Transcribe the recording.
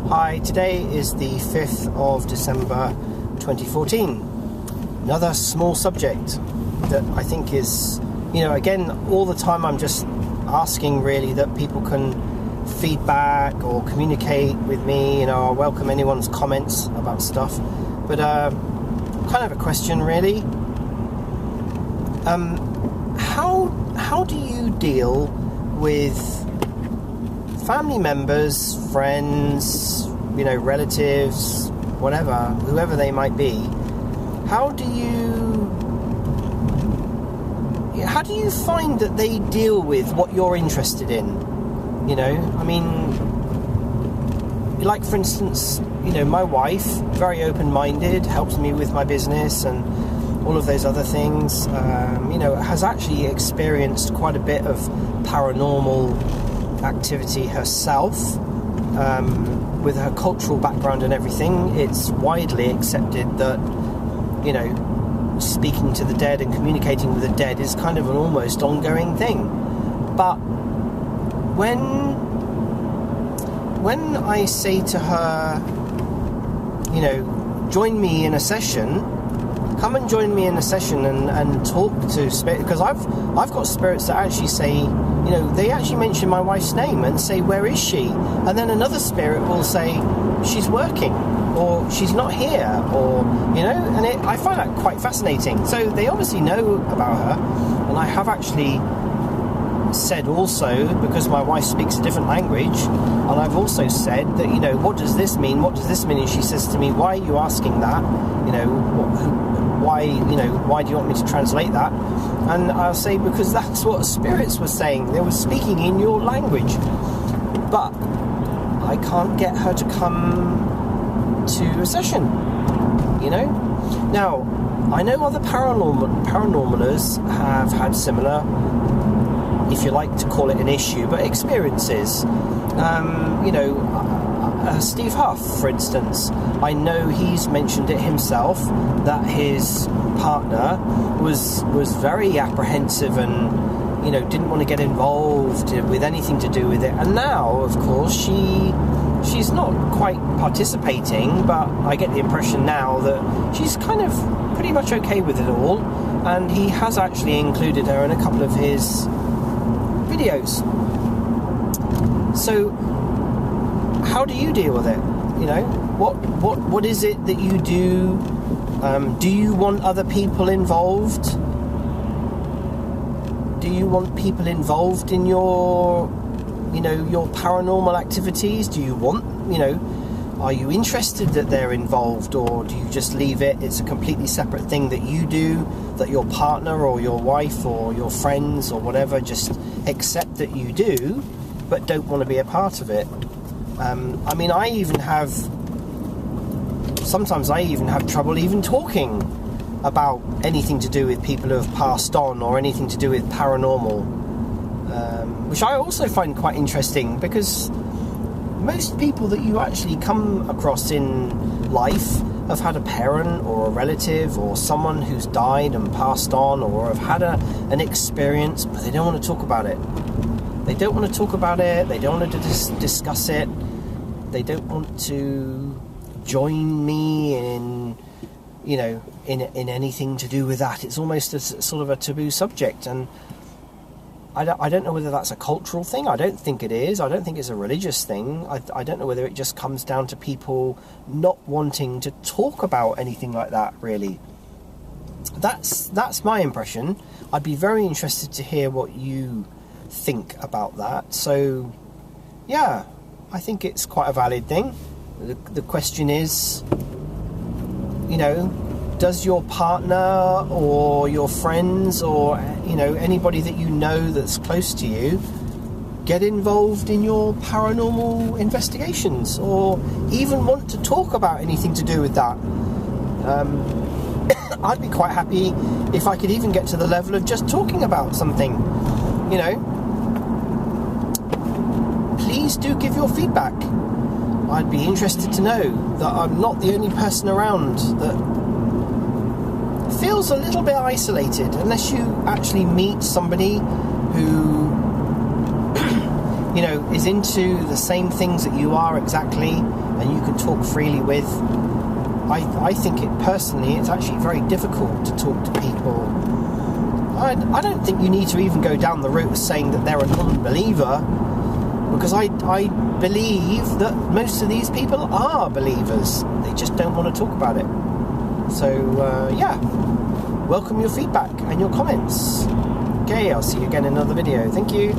Hi, today is the 5th of December 2014. Another small subject that I think is, again, all the time I'm just asking really that people can feedback or communicate with me. I welcome anyone's comments about stuff. But kind of a question really. How do you deal with family members, friends, relatives, whatever, whoever they might be? How do you find that they deal with what you're interested in? Like for instance, my wife, very open-minded, helps me with my business and all of those other things, has actually experienced quite a bit of paranormal activity herself, with her cultural background and everything. It's widely accepted that, speaking to the dead and communicating with the dead is kind of an almost ongoing thing. But when I say to her, join me in a session, come and join me in a session and talk to spirit, because I've got spirits that actually say, they actually mention my wife's name and say, where is she? And then another spirit will say, she's working, or she's not here, or, and I find that quite fascinating. So they obviously know about her, and I have actually said also, because my wife speaks a different language, and I've also said that, what does this mean? What does this mean? And she says to me, why are you asking that? Why do you want me to translate that? And I'll say, because that's what spirits were saying. They were speaking in your language. But I can't get her to come to a session, Now, I know other paranormalers have had similar, if you like to call it an issue, but experiences. Steve Huff, for instance, I know he's mentioned it himself, that his partner was very apprehensive and, didn't want to get involved with anything to do with it. And now, of course, she's not quite participating, but I get the impression now that she's kind of pretty much okay with it all. And he has actually included her in a couple of his videos. So how do you deal with it? What is it that you do? Do you want other people involved? Do you want people involved in your paranormal activities? Do you want, are you interested that they're involved, or do you just leave it? It's a completely separate thing that you do, that your partner or your wife or your friends or whatever just accept that you do, but don't want to be a part of it. Sometimes I even have trouble even talking about anything to do with people who have passed on or anything to do with paranormal, which I also find quite interesting, because most people that you actually come across in life have had a parent or a relative or someone who's died and passed on, or have had an experience, but they don't want to talk about it. They don't want to talk about it. They don't want to discuss it. They don't want to join me in, in anything to do with that. It's almost a sort of a taboo subject, and I don't know whether that's a cultural thing. I don't think it is. I don't think it's a religious thing. I don't know whether it just comes down to people not wanting to talk about anything like that, really. That's my impression. I'd be very interested to hear what you think about that. So, yeah, I think it's quite a valid thing. The question is, does your partner or your friends or, anybody that you know that's close to you get involved in your paranormal investigations, or even want to talk about anything to do with that? I'd be quite happy if I could even get to the level of just talking about something, Please do give your feedback. I'd be interested to know that I'm not the only person around that feels a little bit isolated, unless you actually meet somebody who you know, is into the same things that you are exactly, and you can talk freely with. I think it's actually very difficult to talk to people. I don't think you need to even go down the route of saying that they're a non-believer, because I believe that most of these people are believers. They just don't want to talk about it. So, yeah, welcome your feedback and your comments. Okay, I'll see you again in another video. Thank you.